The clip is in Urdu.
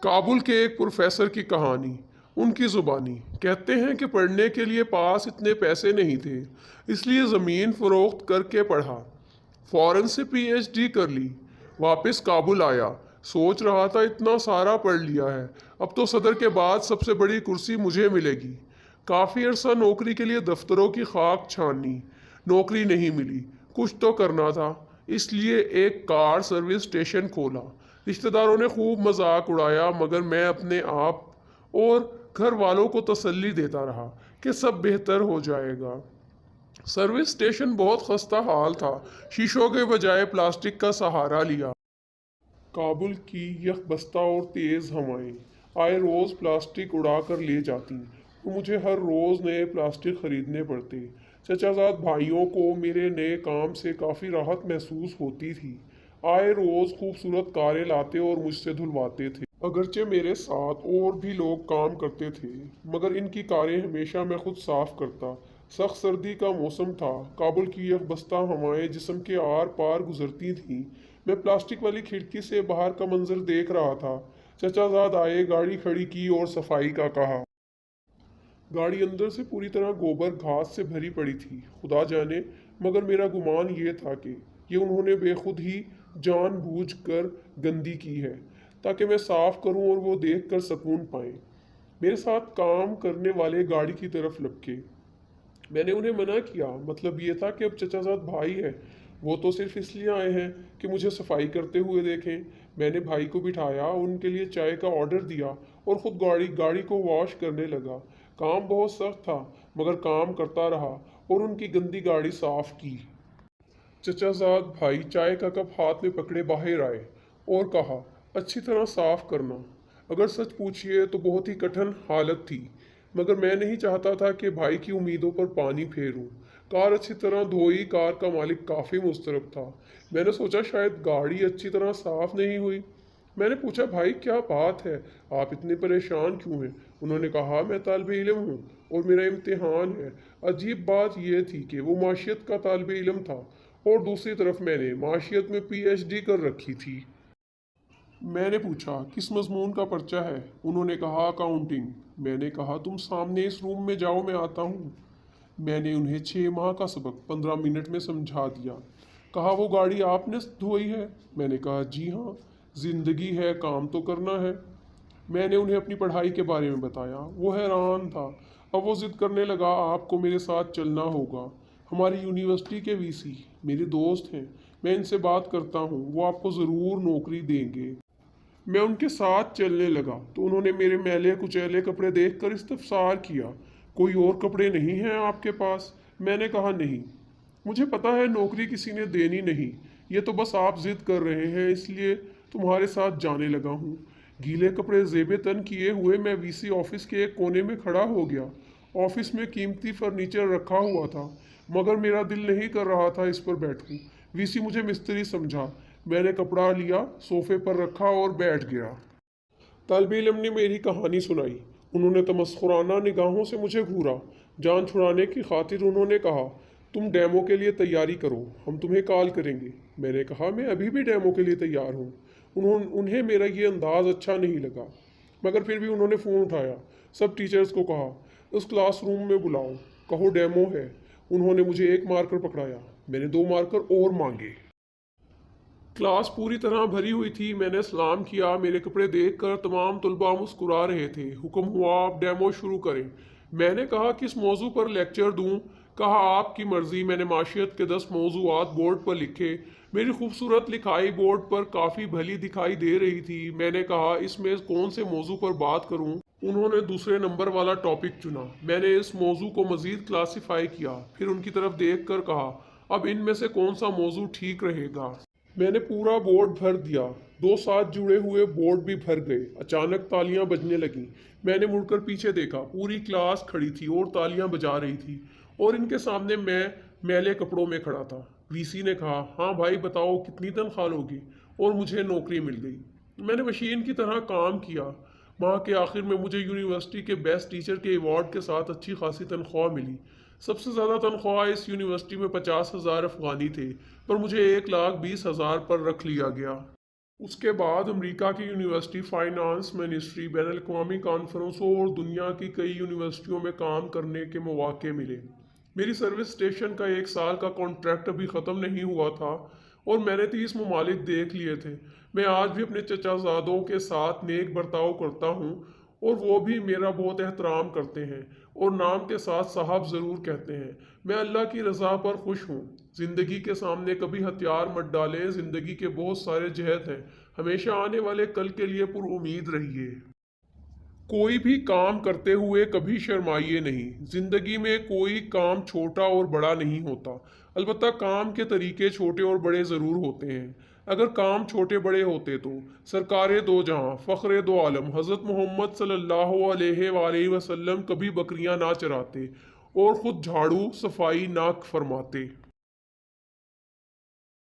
کابل کے ایک پروفیسر کی کہانی، ان کی زبانی۔ کہتے ہیں کہ پڑھنے کے لیے پاس اتنے پیسے نہیں تھے، اس لیے زمین فروخت کر کے پڑھا۔ فوراً سے پی ایچ ڈی کر لی، واپس کابل آیا۔ سوچ رہا تھا اتنا سارا پڑھ لیا ہے، اب تو صدر کے بعد سب سے بڑی کرسی مجھے ملے گی۔ کافی عرصہ نوکری کے لیے دفتروں کی خاک چھانی، نوکری نہیں ملی۔ کچھ تو کرنا تھا، اس لیے ایک کار سروس اسٹیشن کھولا۔ رشتہ داروں نے خوب مذاق اڑایا، مگر میں اپنے آپ اور گھر والوں کو تسلی دیتا رہا کہ سب بہتر ہو جائے گا۔ سروس اسٹیشن بہت خستہ حال تھا، شیشوں کے بجائے پلاسٹک کا سہارا لیا۔ کابل کی یک بستہ اور تیز ہوائیں آئے روز پلاسٹک اڑا کر لے جاتی، اور مجھے ہر روز نئے پلاسٹک خریدنے پڑتے۔ چچا زاد بھائیوں کو میرے نئے کام سے کافی راحت محسوس ہوتی تھی۔ آئے روز خوبصورت کاریں لاتے اور مجھ سے دھلواتے تھے۔ اگرچہ میرے ساتھ اور بھی لوگ کام کرتے تھے، مگر ان کی کاریں ہمیشہ میں خود صاف کرتا۔ سخت سردی کا موسم تھا، کابل کی یک بستہ ہوائیں جسم کے آر پار گزرتی تھیں۔ میں پلاسٹک والی کھڑکی سے باہر کا منظر دیکھ رہا تھا۔ چچا زاد آئے، گاڑی کھڑی کی اور صفائی کا کہا۔ گاڑی اندر سے پوری طرح گوبر گھاس سے بھری پڑی تھی، خدا جانے، مگر میرا گمان یہ تھا کہ یہ انہوں نے بے خود ہی جان بوجھ کر گندی کی ہے، تاکہ میں صاف کروں اور وہ دیکھ کر سکون پائیں۔ میرے ساتھ کام کرنے والے گاڑی کی طرف لپکے۔ میں نے انہیں منع کیا، مطلب یہ تھا کہ اب چچا زاد بھائی ہے، وہ تو صرف اس لیے آئے ہیں کہ مجھے صفائی کرتے ہوئے دیکھیں۔ میں نے بھائی کو بٹھایا، ان کے لیے چائے کا آرڈر دیا اور خود گاڑی کو واش کرنے لگا۔ کام بہت سخت تھا، مگر کام کرتا رہا اور ان کی گندی گاڑی صاف کی۔ چچا زاد بھائی چائے کا کپ ہاتھ میں پکڑے باہر آئے اور کہا، اچھی طرح صاف کرنا۔ اگر سچ پوچھئے تو بہت ہی کٹھن حالت تھی، مگر میں نہیں چاہتا تھا کہ بھائی کی امیدوں پر پانی پھیروں۔ کار اچھی طرح دھوئی، کار کا مالک کافی مضطرب تھا۔ میں نے سوچا شاید گاڑی اچھی طرح صاف نہیں ہوئی۔ میں نے پوچھا، بھائی کیا بات ہے، آپ اتنے پریشان کیوں ہیں؟ انہوں نے کہا، میں طالب علم ہوں اور میرا امتحان ہے۔ عجیب بات یہ تھی کہ وہ معاشیت کا طالب علم تھا اور دوسری طرف میں نے معاشیت میں پی ایچ ڈی کر رکھی تھی۔ میں نے پوچھا، کس مضمون کا پرچہ ہے؟ انہوں نے کہا، اکاؤنٹنگ۔ میں نے کہا، تم سامنے اس روم میں جاؤ، میں آتا ہوں۔ میں نے انہیں 6 ماہ کا سبق 15 منٹ میں سمجھا دیا۔ کہا، وہ گاڑی آپ نے دھوئی ہے؟ میں نے کہا، جی ہاں، زندگی ہے، کام تو کرنا ہے۔ میں نے انہیں اپنی پڑھائی کے بارے میں بتایا۔ وہ حیران تھا۔ اب وہ ضد کرنے لگا، آپ کو میرے ساتھ چلنا ہوگا۔ ہماری یونیورسٹی کے وی سی میرے دوست ہیں، میں ان سے بات کرتا ہوں، وہ آپ کو ضرور نوکری دیں گے۔ میں ان کے ساتھ چلنے لگا تو انہوں نے میرے میلے کچیلے کپڑے دیکھ کر استفسار کیا، کوئی اور کپڑے نہیں ہیں آپ کے پاس؟ میں نے کہا، نہیں، مجھے پتا ہے نوکری کسی نے دینی نہیں، یہ تو بس آپ ضد کر رہے ہیں، اس لیے تمہارے ساتھ جانے لگا ہوں۔ گیلے کپڑے زیب تن کیے ہوئے میں وی سی آفس کے ایک کونے میں کھڑا ہو گیا۔ آفس میں قیمتی فرنیچر رکھا ہوا تھا، مگر میرا دل نہیں کر رہا تھا اس پر بیٹھوں۔ وی سی مجھے مستری سمجھا۔ میں نے کپڑا لیا، صوفے پر رکھا اور بیٹھ گیا۔ طالب علم نے میری کہانی سنائی۔ انہوں نے تمسخرانہ نگاہوں سے مجھے گھورا۔ جان چھڑانے کی خاطر انہوں نے کہا، تم ڈیمو کے لیے تیاری کرو، ہم تمہیں کال کریں گے۔ میں نے کہا، میں ابھی بھی ڈیمو کے لیے تیار ہوں۔ انہیں میرا یہ انداز اچھا نہیں لگا، مگر پھر بھی انہوں نے فون اٹھایا، سب ٹیچرز کو کہا، اس کلاس روم میں بلاؤ، کہو ڈیمو ہے۔ انہوں نے مجھے ایک مارکر پکڑایا، میں نے 2 مارکر اور مانگے۔ کلاس پوری طرح بھری ہوئی تھی۔ میں نے سلام کیا۔ میرے کپڑے دیکھ کر تمام طلباء مسکرا رہے تھے۔ حکم ہوا، آپ ڈیمو شروع کریں۔ میں نے کہا، کس موضوع پر لیکچر دوں؟ کہا، آپ کی مرضی۔ میں نے معاشیت کے 10 موضوعات بورڈ پر لکھے۔ میری خوبصورت لکھائی بورڈ پر کافی بھلی دکھائی دے رہی تھی۔ میں نے کہا، اس میں کون سے موضوع پر بات کروں؟ انہوں نے دوسرے نمبر والا ٹاپک چنا۔ میں نے اس موضوع کو مزید کلاسیفائی کیا، پھر ان کی طرف دیکھ کر کہا، اب ان میں سے کون سا موضوع ٹھیک رہے گا؟ میں نے پورا بورڈ بھر دیا، 2 ساتھ جڑے ہوئے بورڈ بھی بھر گئے۔ اچانک تالیاں بجنے لگیں۔ میں نے مڑ کر پیچھے دیکھا، پوری کلاس کھڑی تھی اور تالیاں بجا رہی تھی، اور ان کے سامنے میں میلے کپڑوں میں کھڑا تھا۔ وی سی نے کہا، ہاں بھائی بتاؤ، کتنی تنخواہ لوگی؟ اور مجھے نوکری مل گئی۔ میں نے مشین کی طرح کام کیا۔ ماہ کے آخر میں مجھے یونیورسٹی کے بیسٹ ٹیچر کے ایوارڈ کے ساتھ اچھی خاصی تنخواہ ملی۔ سب سے زیادہ تنخواہ اس یونیورسٹی میں 50,000 افغانی تھے، پر مجھے 1,20,000 پر رکھ لیا گیا۔ اس کے بعد امریکہ کی یونیورسٹی فائنانس منسٹری بین الاقوامی کانفرنسوں اور دنیا کی کئی یونیورسٹیوں میں کام کرنے کے مواقع ملے۔ میری سروس اسٹیشن کا 1 سال کا کانٹریکٹ ابھی ختم نہیں ہوا تھا اور میں نے 30 ممالک دیکھ لیے تھے۔ میں آج بھی اپنے چچا زادوں کے ساتھ نیک برتاؤ کرتا ہوں اور وہ بھی میرا بہت احترام کرتے ہیں اور نام کے ساتھ صاحب ضرور کہتے ہیں۔ میں اللہ کی رضا پر خوش ہوں۔ زندگی کے سامنے کبھی ہتھیار مت ڈالیں، زندگی کے بہت سارے جہت ہیں، ہمیشہ آنے والے کل کے لیے پر امید رہیے۔ کوئی بھی کام کرتے ہوئے کبھی شرمائیے نہیں۔ زندگی میں کوئی کام چھوٹا اور بڑا نہیں ہوتا، البتہ کام کے طریقے چھوٹے اور بڑے ضرور ہوتے ہیں۔ اگر کام چھوٹے بڑے ہوتے تو سرکار دو جہاں فخر دو عالم حضرت محمد صلی اللہ علیہ وآلہ وسلم کبھی بکریاں نہ چراتے اور خود جھاڑو صفائی نہ فرماتے۔